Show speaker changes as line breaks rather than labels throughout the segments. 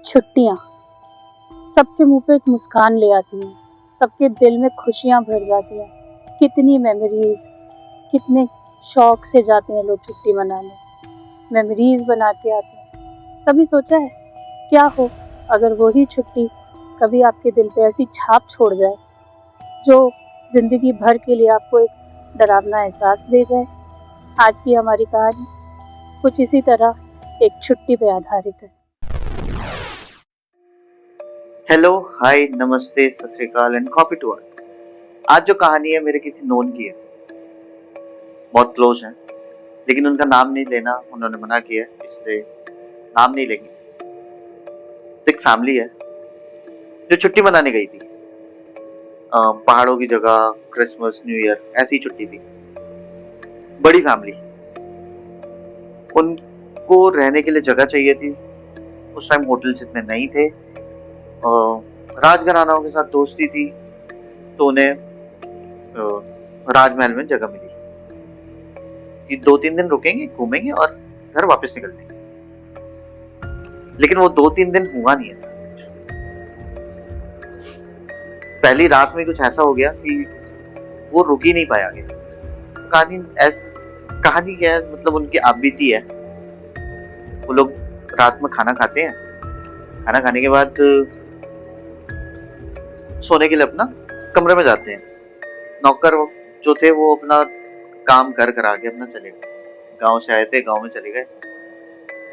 छुट्टियाँ सबके मुंह पे एक मुस्कान ले आती हैं, सबके दिल में खुशियाँ भर जाती हैं। कितनी मेमोरीज, कितने शौक से जाते हैं लोग छुट्टी मनाने, मेमोरीज बना के आते हैं। कभी सोचा है क्या हो अगर वही छुट्टी कभी आपके दिल पे ऐसी छाप छोड़ जाए जो जिंदगी भर के लिए आपको एक डरावना एहसास दे जाए। आज की हमारी कहानी कुछ इसी तरह एक छुट्टी पे आधारित है।
हेलो, हाय, नमस्ते, सत श्री अकाल एंड कॉपी टू ऑल। आज जो कहानी है मेरे किसी नोन की है, बहुत क्लोज है, लेकिन उनका नाम नहीं लेना उन्होंने मना किया है, इसलिए नाम नहीं लेंगे। तो एक फैमिली है जो छुट्टी मनाने गई थी, पहाड़ों की जगह, क्रिसमस, न्यू ईयर, ऐसी छुट्टी थी। बड़ी फैमिली, उनको रहने के लिए जगह चाहिए थी। उस टाइम होटल जितने नहीं थे। राजघरानाओं के साथ दोस्ती थी, तो उन्हें राजमहल में जगह मिली कि 2-3 दिन रुकेंगे, घूमेंगे और घर वापस निकल जाएंगे। लेकिन वो 2-3 दिन हुआ नहीं ऐसा। पहली रात में कुछ ऐसा हो गया कि वो रुक ही नहीं पाया आगे। कहानी क्या है, मतलब उनकी आप बीती है। वो लोग रात में खाना खाते हैं, खाना खाने के बाद सोने के लिए अपना कमरे में जाते हैं। नौकर जो थे वो अपना काम कर कर आके अपना चले गए। गांव से आए थे, गांव में चले गए।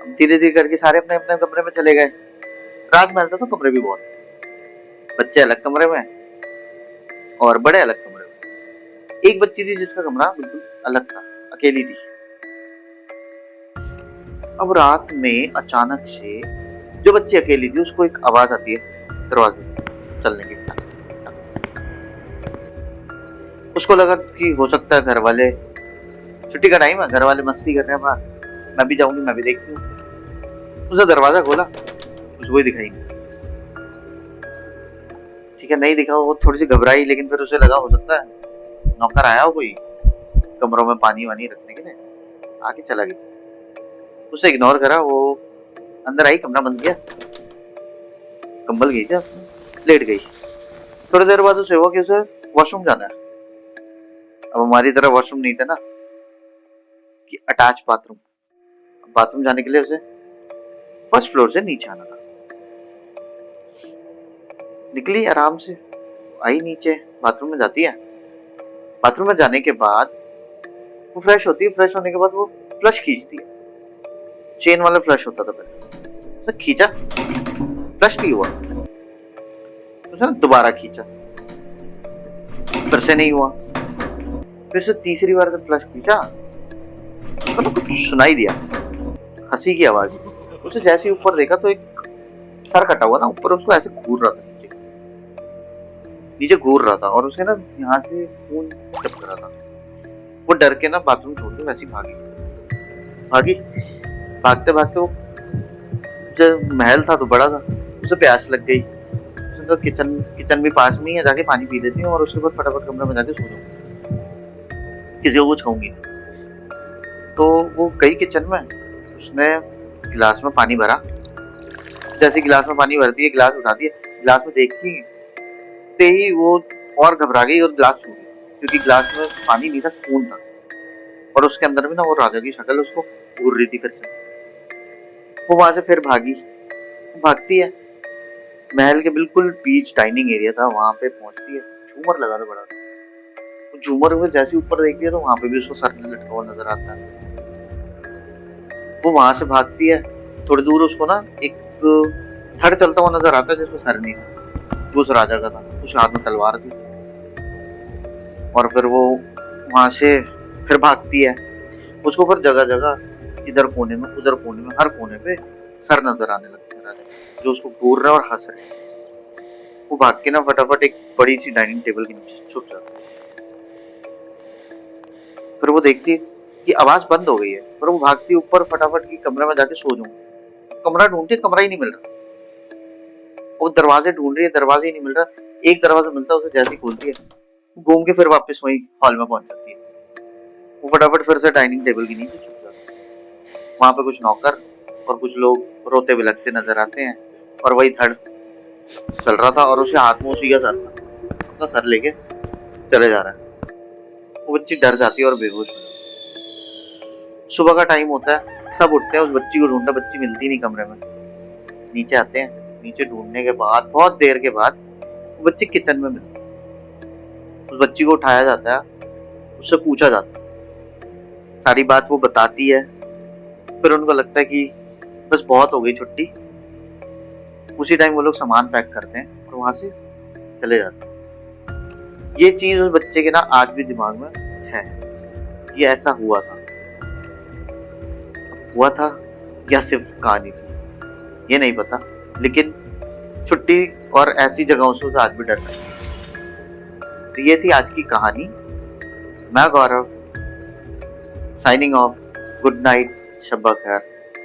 धीरे धीरे करके सारे अपने अपने कमरे में चले गए। राजमहल था तो कमरे भी बहुत, बच्चे अलग कमरे में और बड़े अलग कमरे में। एक बच्ची थी जिसका कमरा बिल्कुल अलग था, अकेली थी। अब रात में अचानक से जो बच्ची अकेली थी उसको एक आवाज आती है दरवाजे चलने की। उसको लगा कि हो सकता है घर वाले, छुट्टी का टाइम है, घर वाले मस्ती कर रहे हैं बाहर, मैं भी जाऊंगी, मैं भी देखती हूँ। उसने दरवाजा खोला, उसको ही दिखाई नहीं। ठीक है, नहीं दिखा, वो थोड़ी सी घबराई, लेकिन फिर उसे लगा हो सकता है नौकर आया हो कोई कमरों में पानी वानी रखने के लिए, आके चला गया। उसे इग्नोर करा, वो अंदर आई, कमरा बंद किया, कंबल गई थी, लेट गई। थोड़ी देर बाद उसे हुआ कि उसे वॉशरूम जाना है। अब हमारी तरह वॉशरूम नहीं था ना कि अटैच बाथरूम। बाथरूम जाने के लिए उसे फर्स्ट फ्लोर से नीचे आना था। निकली आराम से, आई नीचे, बाथरूम में जाती है। बाथरूम में जाने के बाद वो फ्रेश होती है। फ्रेश होने के बाद वो फ्लश खींचती है। चेन वाला फ्लश होता था पहले, उसे खींचा, फ्लश नहीं हुआ। उसने दोबारा खींचा, फिर से नहीं हुआ। फिर से तीसरी बार जब फ्लश खींचा, उसको तो कुछ सुनाई दिया, हंसी की आवाज। उसे जैसे ऊपर देखा तो एक सर कटा हुआ ना ऊपर, उसको ऐसे घूर रहा था, नीचे घूर रहा था, और उसे ना यहाँ से खून टपक रहा था। वो डर के ना बाथरूम छोड़ के वैसे भागी भागी। भागते भागते वो, जब महल था तो बड़ा था, उसे प्यास लग गई। उसने कहा किचन भी पास में ही है, जाके पानी पी लेती हूँ और उसके बाद फटाफट कमरे में जाके सो जाऊंगी, किसी को कुछ कहूंगी। तो वो गई किचन में, उसने गिलास में पानी भरा। जैसे गिलास में पानी भरती है, गिलास उठाती है, गिलास में देखती ही वो और घबरा गई और गिलास छूट गया, क्योंकि गिलास में पानी नहीं था, खून था। और उसके अंदर भी ना वो राजा की शक्ल उसको घूर रही थी। फिर से वो वहां से फिर भागी, भागती है, महल के बिल्कुल बीच डाइनिंग एरिया था, वहां पे पहुंचती है। झूमर लगा था बड़ा, तो झूमर में जैसे ऊपर देखती है तो वहां पे भी उसको सर लटका हुआ नजर आता है। वो वहां से भागती है, थोड़ी दूर उसको ना एक थड़ चलता हुआ नजर आता है जिसमें सर नहीं था, वो उस राजा का था, उसके हाथ में तलवार थी। और फिर वो वहां से फिर भागती है। उसको फिर जगह जगह, इधर कोने में, उधर कोने में, हर कोने पे सर नजर आने लगते हैं राजा, जो उसको घूर रहे और हंस रहे। वो भाग के ना फटाफट एक बड़ी सी डाइनिंग टेबल के नीचे छुप जाता है। फिर वो देखती है कि आवाज बंद हो गई है, फिर वो भागती ऊपर फटाफट की कमरे में जाके सो जाऊं। कमरा ढूंढती, कमरा ही नहीं मिल रहा। वो दरवाजे ढूंढ रही है, दरवाजे ही नहीं मिल रहा। एक दरवाजा मिलता है, उसे जैसे ही खोलती है, घूम के फिर वापस वही हॉल में पहुंच जाती है। वो फटाफट फिर से डाइनिंग टेबल के नीचे छुप जाता है। वहां पे कुछ नौकर और कुछ लोग रोते बिलखते नजर आते हैं, और वही धड़ चल रहा था और उसके हाथ में उसी का सर था, उसका सर लेके चले जा रहा है। वो बच्ची डर जाती है और बेहोश हो जाती है। सुबह का टाइम होता है, सब उठते हैं उस बच्ची को ढूंढते, बच्ची मिलती नहीं कमरे में। नीचे आते हैं, नीचे ढूंढने के बाद बहुत देर के बाद वो बच्ची किचन में मिलती है। उस बच्ची को उठाया जाता है, उससे पूछा जाता है, सारी बात वो बताती है। फिर उनको लगता है कि बस बहुत हो गई छुट्टी। उसी टाइम वो लोग सामान पैक करते हैं और वहां से चले जाते हैं। ये चीज उस बच्चे के ना आज भी दिमाग में है, ये ऐसा हुआ था या सिर्फ कहानी थी ये नहीं पता, लेकिन छुट्टी और ऐसी जगहों से उसे आज भी डर लगता है। तो ये थी आज की कहानी। मैं गौरव, साइनिंग ऑफ। गुड नाइट, शब्बा खैर।